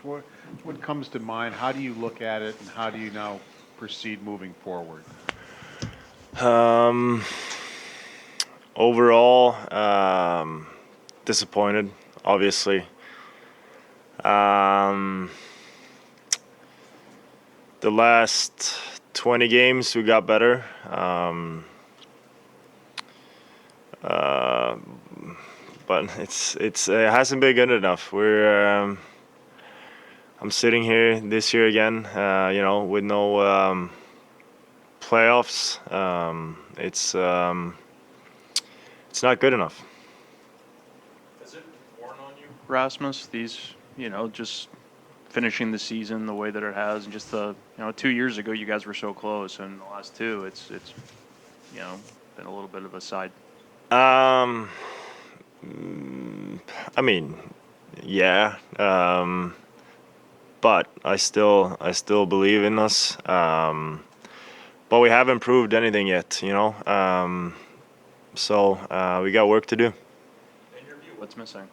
What comes to mind? How do you look at it, and how do you now proceed moving forward? Um, Overall, disappointed, obviously. Um, the last 20 games, we got better. Uh, but it hasn't been good enough. I'm sitting here this year again, with no playoffs. It's not good enough. Has it worn on you, Rasmus? Just finishing the season the way that it has, and just 2 years ago you guys were so close, and the last two, it's been a little bit of a side. Um, I mean, yeah, but I still believe in us. But we haven't proved anything yet, so we got work to do. In your view, what's missing?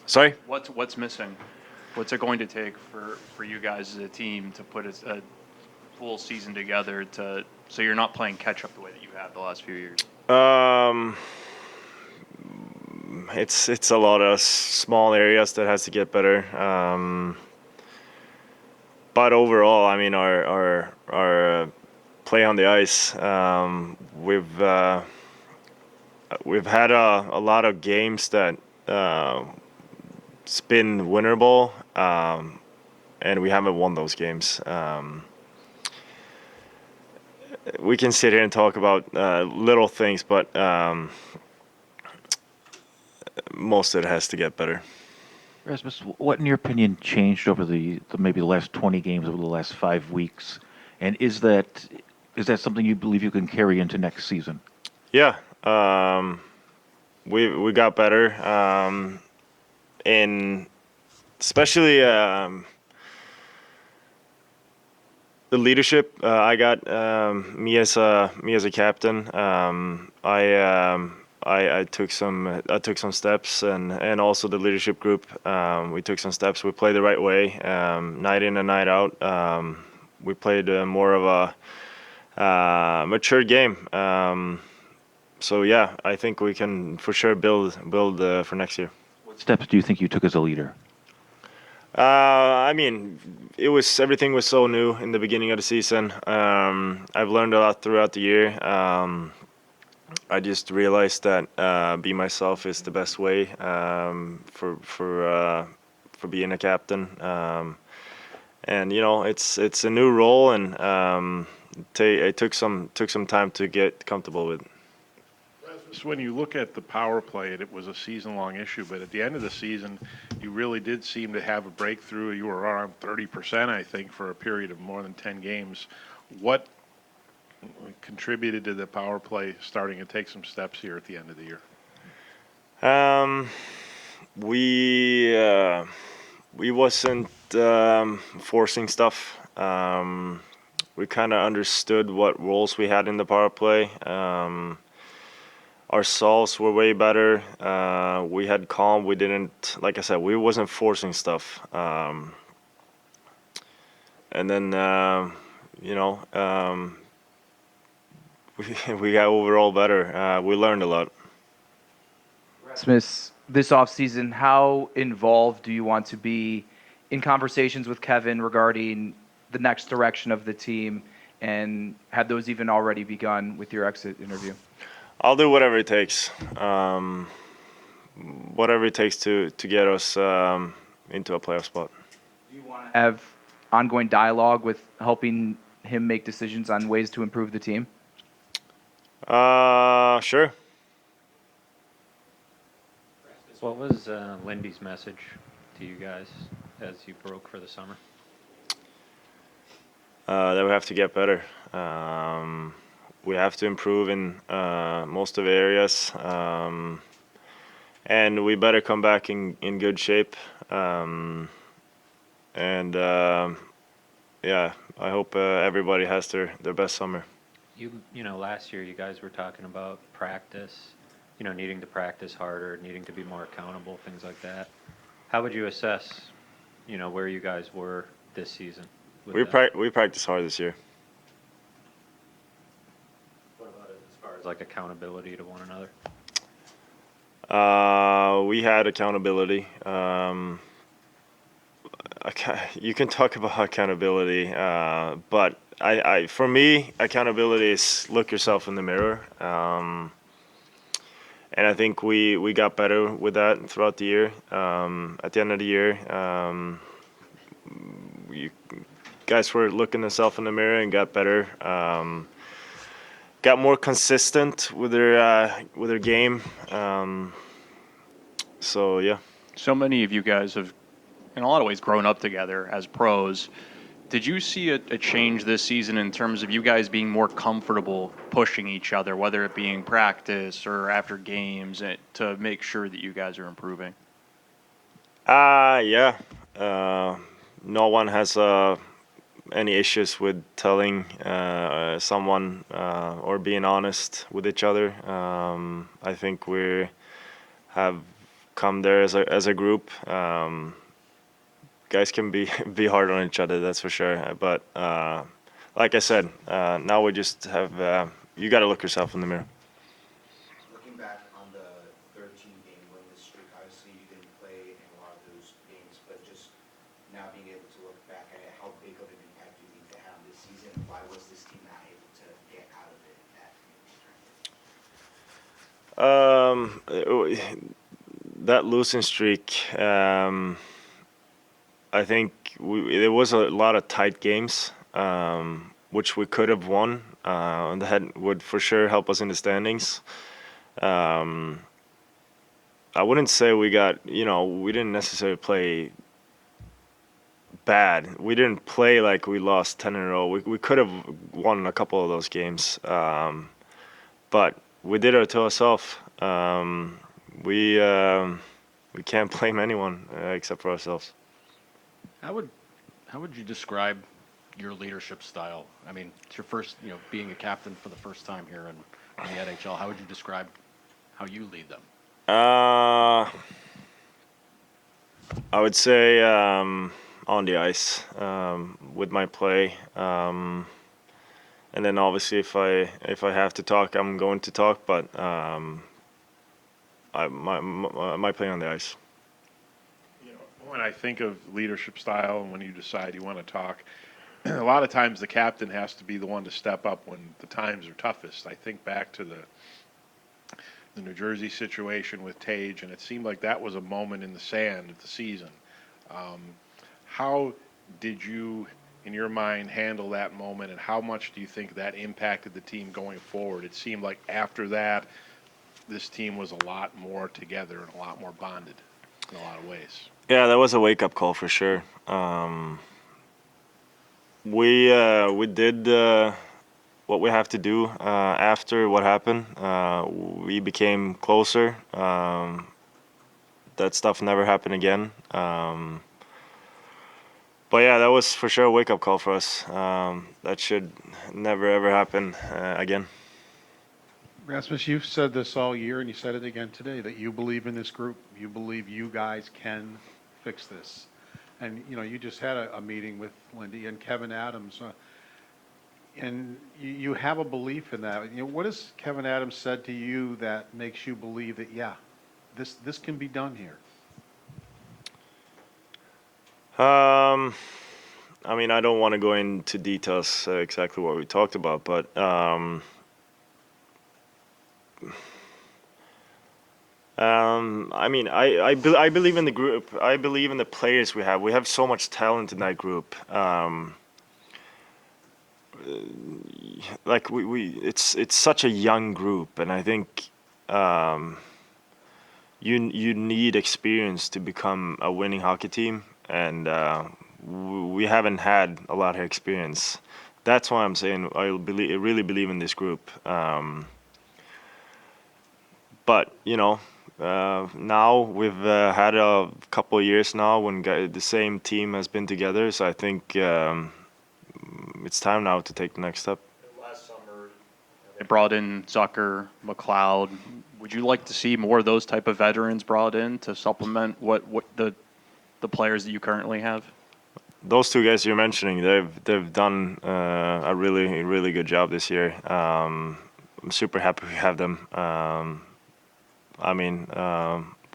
Sorry? What's missing? What's it going to take for you guys as a team to put a full season together so you're not playing catch up the way that you have the last few years? Um, it's a lot of small areas that has to get better. But overall, I mean, our play on the ice, we've had a lot of games that it's been winnable, and we haven't won those games. We can sit here and talk about little things, but most of it has to get better. Rasmus, what in your opinion changed over maybe the last 20 games over the last 5 weeks, and is that something you believe you can carry into next season? Yeah, we got better, in especially the leadership. I got me as a captain. I took some steps, and also the leadership group. We took some steps. We played the right way, night in and night out. We played more of a mature game. So yeah, I think we can for sure build for next year. What steps do you think you took as a leader? I mean, everything was so new in the beginning of the season. I've learned a lot throughout the year. I just realized that be myself is the best way, for being a captain. And it's a new role, and it took some time to get comfortable with. Rasmus, when you look at the power play, it was a season-long issue, but at the end of the season, you really did seem to have a breakthrough. You were around 30%, I think, for a period of more than 10 games. What contributed to the power play starting to take some steps here at the end of the year? Um, we we wasn't forcing stuff. We kind of understood what roles we had in the power play. Our solves were way better. We had calm. We didn't, like I said, we wasn't forcing stuff. And then we got overall better. We learned a lot. Rasmus, this offseason, how involved do you want to be in conversations with Kevin regarding the next direction of the team? And have those even already begun with your exit interview? I'll do whatever it takes. Whatever it takes to get us into a playoff spot. Do you want to have ongoing dialogue with helping him make decisions on ways to improve the team? Sure. What was Lindy's message to you guys as you broke for the summer? That we have to get better. We have to improve in most of the areas, and we better come back in good shape. And yeah, I hope everybody has their best summer. Last year you guys were talking about practice, needing to practice harder, needing to be more accountable, things like that. How would you assess where you guys were this season? with We that? we practice hard this year. What about it as far as like accountability to one another? We had accountability. You can talk about accountability, but for me, accountability is look yourself in the mirror. And I think we got better with that throughout the year. At the end of the year, you guys were looking themselves in the mirror and got better. Got more consistent with their game. So yeah. So many of you guys have, in a lot of ways, grown up together as pros. Did you see a change this season in terms of you guys being more comfortable pushing each other, whether it be in practice or after games, to make sure that you guys are improving? Yeah. No one has any issues with telling someone or being honest with each other. I think we have come there as a group. Guys can be hard on each other, that's for sure. But like I said, now we just have you got to look yourself in the mirror. Looking back on the 13-game winless streak, obviously you didn't play in a lot of those games, but just now being able to look back at it, how big of an impact do you think they had on this season? Why was this team not able to get out of it at That losing streak, I think there was a lot of tight games, which we could have won, and that would for sure help us in the standings. I wouldn't say we didn't necessarily play bad. We didn't play like we lost 10 in a row. We could have won a couple of those games, but we did it to ourselves. We can't blame anyone except for ourselves. How would you describe your leadership style? I mean, it's your first, being a captain for the first time here in the NHL. How would you describe how you lead them? I would say on the ice with my play, and then obviously if I have to talk, I'm going to talk. But my play on the ice. When I think of leadership style and when you decide you want to talk, a lot of times the captain has to be the one to step up when the times are toughest. I think back to the New Jersey situation with Tage, and it seemed like that was a moment in the sand of the season. How did you, in your mind, handle that moment, and how much do you think that impacted the team going forward? It seemed like after that, this team was a lot more together and a lot more bonded in a lot of ways. Yeah, that was a wake-up call for sure. We did what we have to do after what happened. We became closer. That stuff never happened again. But yeah, that was for sure a wake-up call for us. That should never ever happen again. Rasmus, you've said this all year, and you said it again today, that you believe in this group. You believe you guys can fix this. And, you just had a meeting with Lindy and Kevin Adams, and you have a belief in that. What has Kevin Adams said to you that makes you believe that, yeah, this can be done here? I mean, I don't want to go into details exactly what we talked about, but I mean, I believe in the group. I believe in the players we have. We have so much talent in that group. Like it's such a young group, and I think you need experience to become a winning hockey team, and we haven't had a lot of experience. That's why I'm saying I really believe in this group. But now we've had a couple of years now when the same team has been together, so I think it's time now to take the next step. Last summer, they brought in Zucker, McLeod. Would you like to see more of those type of veterans brought in to supplement what the the players that you currently have? Those two guys you're mentioning, they've done a really good job this year. I'm super happy we have them. I mean,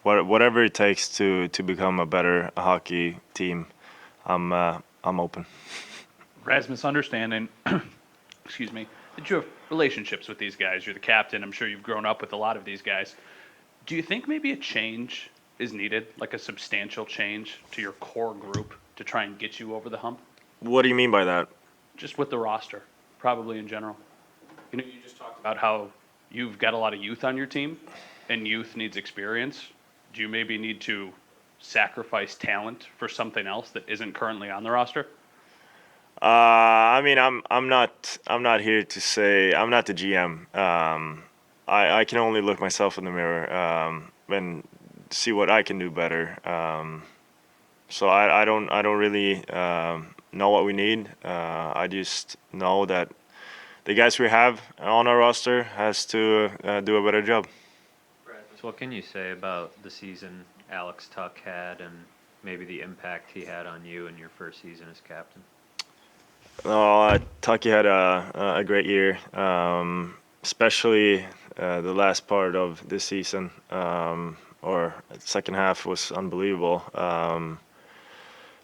whatever it takes to become a better hockey team, I'm open. Rasmus, understanding, excuse me, that you have relationships with these guys. You're the captain. I'm sure you've grown up with a lot of these guys. Do you think maybe a change is needed, like a substantial change to your core group to try and get you over the hump? What do you mean by that? Just with the roster, probably in general. You know, you just talked about how you've got a lot of youth on your team, and youth needs experience. Do you maybe need to sacrifice talent for something else that isn't currently on the roster? I mean, I'm not here to say I'm not the GM. I can only look myself in the mirror and see what I can do better. So I don't really know what we need. I just know that the guys we have on our roster has to do a better job. So what can you say about the season Alex Tuck had and maybe the impact he had on you in your first season as captain? Tucky had a great year, especially the last part of this season, or second half was unbelievable.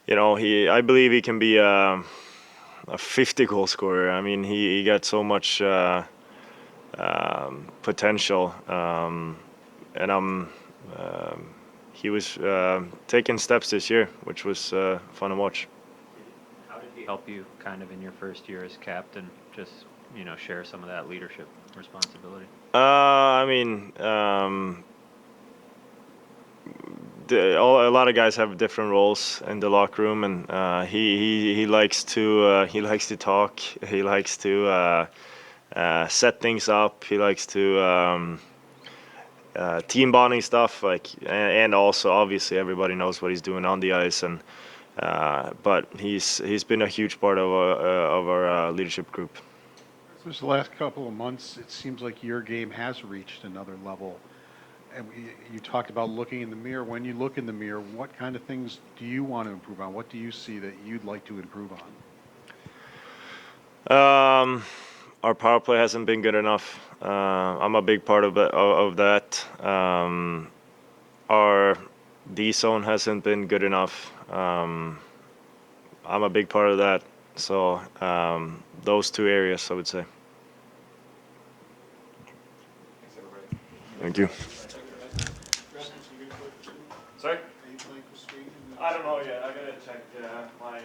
You know, I believe he can be a 50 goal scorer. I mean, he got so much potential, and he was taking steps this year, which was fun to watch. How did he help you kind of in your first year as captain? Just, you know, share some of that leadership responsibility. I mean, a lot of guys have different roles in the locker room, and he likes to talk. He likes to set things up. He likes to team bonding stuff, and also obviously everybody knows what he's doing on the ice, and but he's been a huge part of our leadership group. This the last couple of months, it seems like your game has reached another level. And you talked about looking in the mirror. When you look in the mirror, what kind of things do you want to improve on? What do you see that you'd like to improve on? Our power play hasn't been good enough. I'm a big part of that. Our D zone hasn't been good enough. I'm a big part of that. So those two areas, I would say. Thank you. Sorry? I don't know yet. I gotta check my